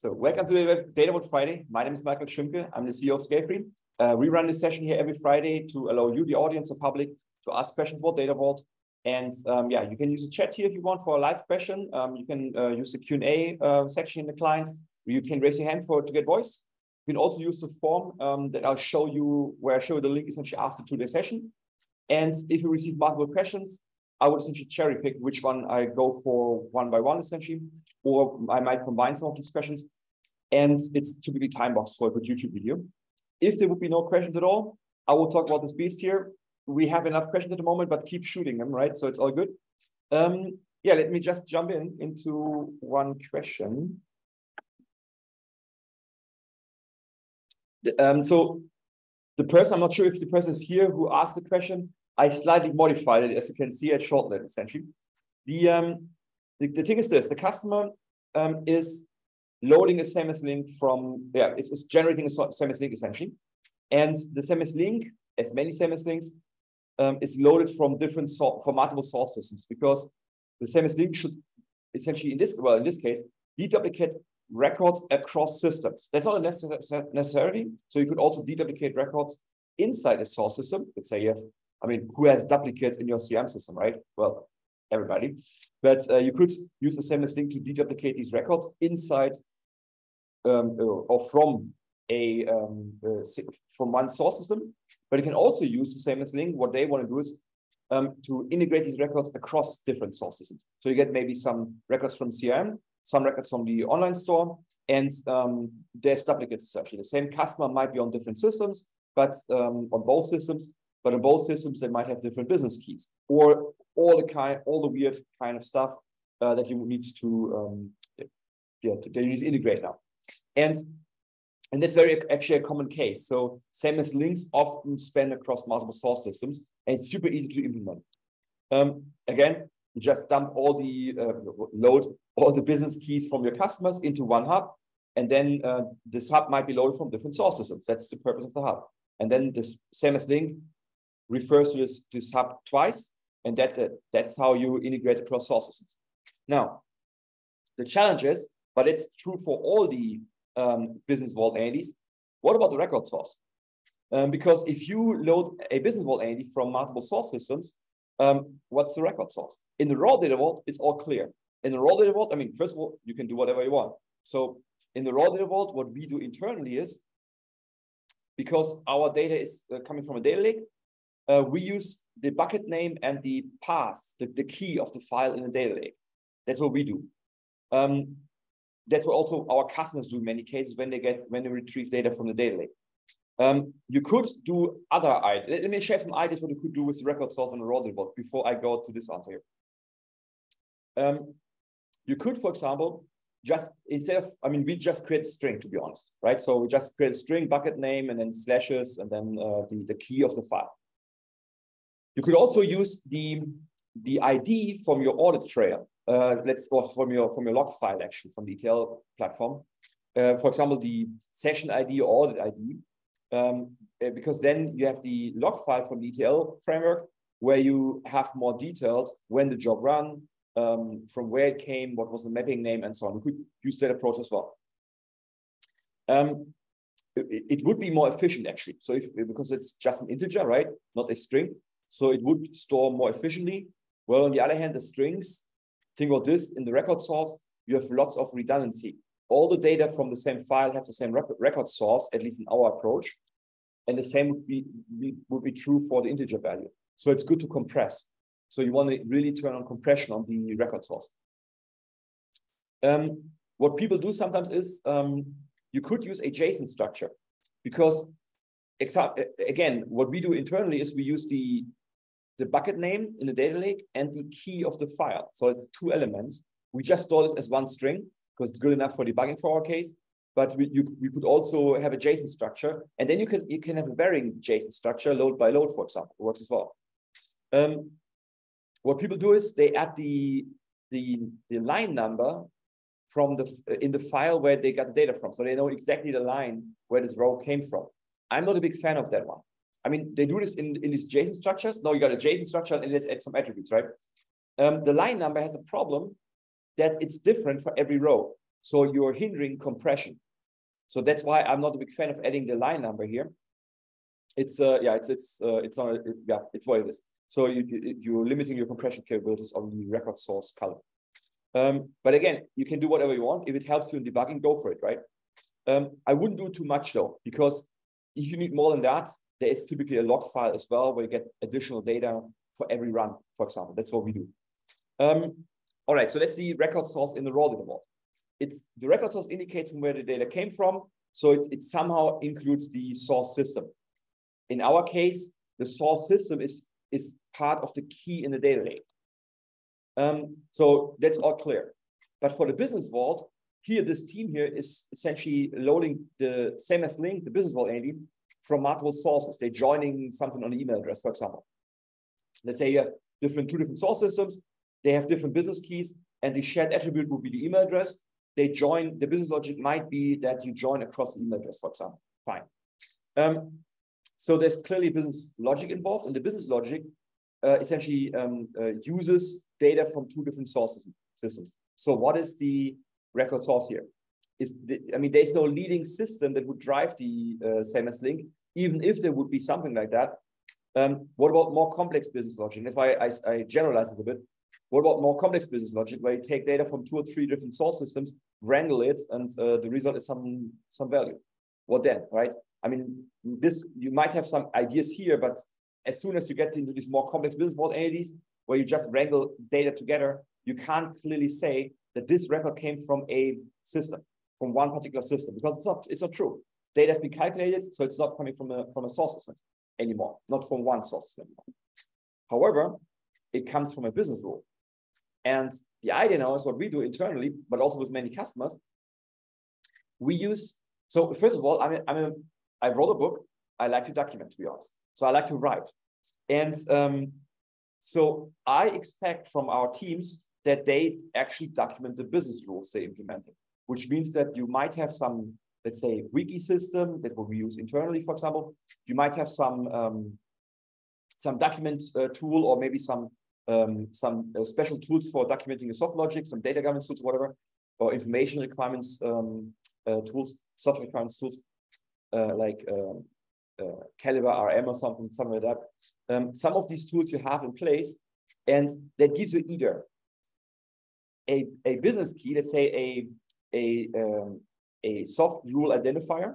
So welcome to the Data Vault Friday. My name is Michael Olschimke. I'm the CEO of Scalefree. We run this session here every Friday to allow you, the audience, the public, to ask questions about Data Vault. And yeah, you can use the chat here if you want for a live question. You can use the Q&A section in the client. You can raise your hand to get voice. You can also use the form that I'll show you, where I show you the link essentially after today's session. And if you receive multiple questions, I would essentially cherry pick which one I go for one by one, essentially, or I might combine some of these questions. And it's typically time boxed for a good YouTube video. If there would be no questions at all, I will talk about this beast here. We have enough questions at the moment, but keep shooting them, right? So it's all good. Yeah, let me just jump into one question. So the person, I'm not sure if the person is here who asked the question, I slightly modified it, as you can see at shortlet, essentially. The thing is this: the customer is loading a CMS link from, it's generating a CMS link essentially. And the CMS link, as many CMS links, is loaded from multiple source systems, because the CMS link should essentially, in this case, deduplicate records across systems. That's not a necessarily. So you could also deduplicate records inside a source system. Let's say you have, who has duplicates in your CRM system, right? Well, everybody. But you could use the CMS link to deduplicate these records inside or from from one source system. But you can also use the CMS link. What they want to do is to integrate these records across different source systems. So you get maybe some records from CRM, some records from the online store, and there's duplicates essentially. The same customer might be on different systems, but on both systems. But in both systems, they might have different business keys, or all the weird kind of stuff that you need to integrate now. And that's actually a common case. So CMS links often span across multiple source systems, and it's super easy to implement. Again, you just dump load all the business keys from your customers into one hub, and then this hub might be loaded from different source systems. That's the purpose of the hub. And then this CMS link refers to this hub twice, and that's it. That's how you integrate across source systems. Now, the challenge is, but it's true for all the business vault entities, what about the record source? Because if you load a business vault entity from multiple source systems, what's the record source? In the raw data vault, it's all clear. In the raw data vault, first of all, you can do whatever you want. So in the raw data vault, what we do internally is, because our data is coming from a data lake, we use the bucket name and the path, the key of the file in the data lake. That's what we do. That's what also our customers do in many cases when they retrieve data from the data lake. You could do other ideas. Let me share some ideas what you could do with the record source on the raw data vault before I go to this answer here. You could, for example, just instead of, we just create a string, to be honest, right? So we just create a string, bucket name, and then slashes, and then the key of the file. You could also use the ID from your audit trail. From your log file, actually, from the ETL platform. For example, the session ID or audit ID, because then you have the log file from the ETL framework where you have more details when the job ran, from where it came, what was the mapping name, and so on. You could use that approach as well. It would be more efficient, actually. So because it's just an integer, right? Not a string. So it would store more efficiently. Well, on the other hand, the strings, think about this, in the record source, you have lots of redundancy. All the data from the same file have the same record source, at least in our approach. And the same would be true for the integer value. So it's good to compress. So you want to really turn on compression on the record source. What people do sometimes is you could use a JSON structure, because again, what we do internally is we use the bucket name in the data lake and the key of the file. So it's two elements. We just store this as one string because it's good enough for debugging for our case. But we could also have a JSON structure, and then you can have a varying JSON structure, load by load, for example. It works as well. What people do is they add the line number from in the file where they got the data from, so they know exactly the line where this row came from. I'm not a big fan of that one. They do this in these JSON structures. Now you got a JSON structure, and let's add some attributes, right? The line number has a problem that it's different for every row. So you're hindering compression. So that's why I'm not a big fan of adding the line number here. It's not it's what it is. So you're limiting your compression capabilities on the record source column. But again, you can do whatever you want. If it helps you in debugging, go for it, right? I wouldn't do too much though, because if you need more than that, there is typically a log file as well where you get additional data for every run, for example. That's what we do. All right, so let's see record source in the raw data vault. It's the record source indicates from where the data came from, so it somehow includes the source system. In our case, the source system is part of the key in the data lake. So that's all clear. But for the business vault, here, this team here is essentially loading the same as Link, the business vault entity, from multiple sources. They're joining something on the email address, for example. Let's say you have two different source systems. They have different business keys, and the shared attribute will be the email address. They join, the business logic might be that you join across the email address, for example. Fine. So there's clearly business logic involved, and the business logic essentially uses data from two different sources systems. So what is the record source here? There's no leading system that would drive the same as Link, even if there would be something like that. What about more complex business logic? That's why I generalize it a bit. What about more complex business logic, where you take data from 2 or 3 different source systems, wrangle it, and the result is some value? What then, right? I mean, you might have some ideas here, but as soon as you get into these more complex business vault entities, where you just wrangle data together, you can't clearly say that this record came from a system, from one particular system, because it's not true. Data has been calculated, so it's not coming from a source system anymore, not from one source system anymore. However, it comes from a business rule. And the idea now is what we do internally, but also with many customers. We use, so first of all, I wrote a book. I like to document, to be honest. So I like to write. And so I expect from our teams that they actually document the business rules they implemented, which means that you might have some, let's say, wiki system that will be used internally, for example. You might have some document tool, or maybe some special tools for documenting the soft logic, some data governance tools, whatever, or information requirements tools, software requirements tools, like Caliber RM or something like that. Some of these tools you have in place, and that gives you either a business key, let's say a soft rule identifier,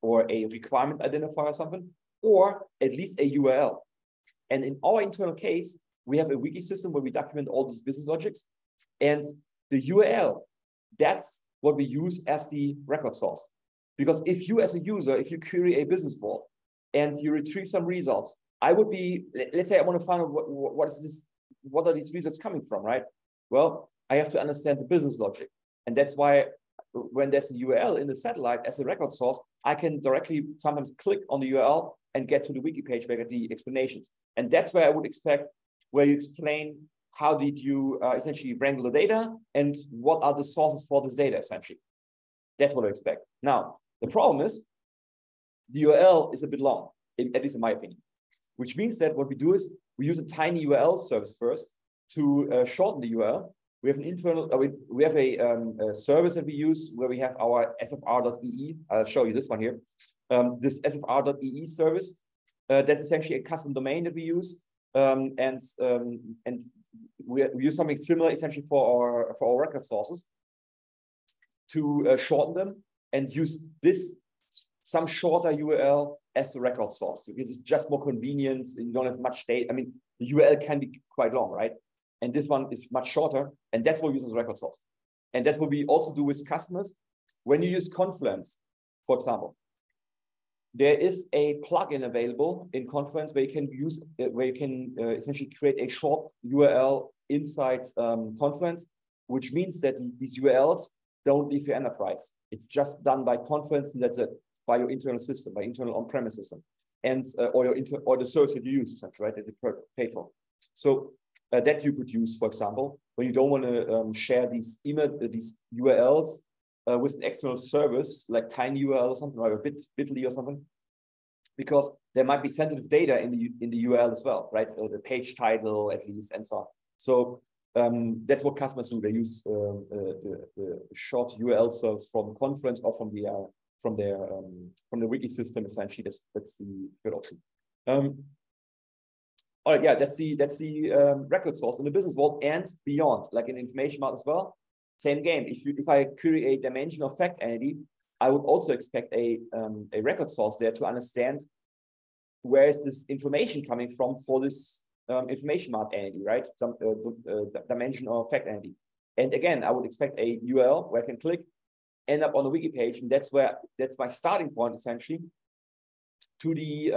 or a requirement identifier or something, or at least a URL. And in our internal case, we have a wiki system where we document all these business logics, and the URL, that's what we use as the record source. Because if you as a user, if you query a business vault and you retrieve some results, I would be, let's say I want to find out what are these results coming from, right? Well, I have to understand the business logic. And that's why when there's a URL in the satellite as a record source, I can directly sometimes click on the URL and get to the wiki page where I get the explanations. And that's where I would expect, where you explain how did you essentially wrangle the data and what are the sources for this data, essentially. That's what I expect. Now, the problem is the URL is a bit long, at least in my opinion, which means that what we do is we use a tiny URL service first to shorten the URL. We have an internal, we have a service that we use where we have our sfr.ee. I'll show you this one here. This sfr.ee service, that's essentially a custom domain that we use. And we use something similar essentially for our record sources to shorten them and use some shorter URL as the record source. Because it's just more convenient and you don't have much data. I mean, the URL can be quite long, right? And this one is much shorter, and that's what we use as a record source. And that's what we also do with customers. When you use Confluence, for example, there is a plugin available in Confluence where you can use, essentially create a short URL inside Confluence, which means that these URLs don't leave your enterprise. It's just done by Confluence, and that's it, by your internal system, by internal on-premise system, and or the service that you use, essentially, right, that you pay for. So that you could use, for example, when you don't want to share these URLs with an external service like TinyURL or something, or Bitly or something, because there might be sensitive data in the URL as well, right? Or the page title at least, and so on. So That's what customers do. They use the short URL serves from conference or from the wiki system. Essentially, that's the third option. All right, yeah, that's the record source in the business world and beyond, like in information market as well. Same game. If I query a dimension or fact entity, I would also expect a record source there to understand where is this information coming from for this information mark entity, right? Some dimension or fact entity. And again, I would expect a URL where I can click, end up on the wiki page, and that's my starting point essentially to the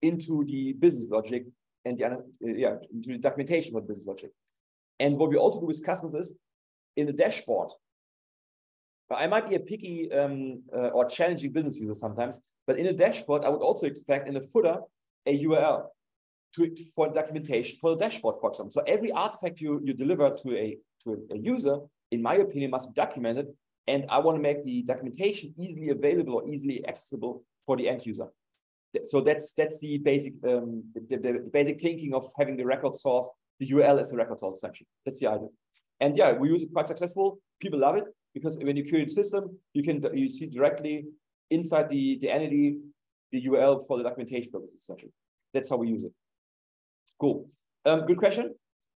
into the business logic and into the documentation for the business logic. And what we also do with customers is in the dashboard. I might be a picky or challenging business user sometimes, but in a dashboard, I would also expect in the footer a URL for documentation for the dashboard, for example. So every artifact you deliver to a user, in my opinion, must be documented, and I want to make the documentation easily available or easily accessible for the end user. So that's the basic the basic thinking of having the record source, the URL as a record source essentially. That's the idea. And yeah, we use it quite successful. People love it because when you query the system, you see directly inside the entity the URL for the documentation purposes essentially. That's how we use it. Cool. Good question.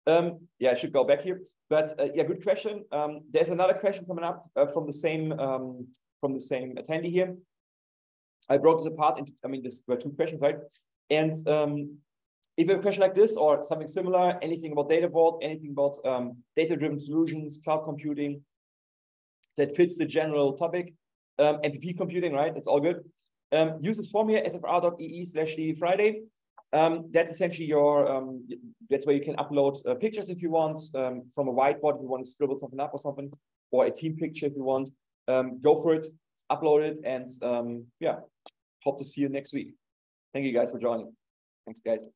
Yeah, I should go back here, but yeah, good question. There's another question coming up from the same attendee here. I broke this apart into, this were two questions, right? And if you have a question like this or something similar, anything about data vault, anything about data-driven solutions, cloud computing that fits the general topic, MPP computing, right? It's all good. Use this form here, sfr.ee/Friday. That's essentially your, that's where you can upload pictures if you want, from a whiteboard if you want to scribble something up or something, or a team picture if you want. Go for it, upload it, and yeah, hope to see you next week. Thank you guys for joining. Thanks, guys.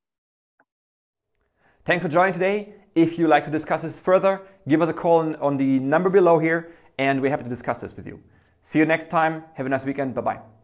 Thanks for joining today. If you'd like to discuss this further, give us a call on the number below here, and we're happy to discuss this with you. See you next time. Have a nice weekend. Bye-bye.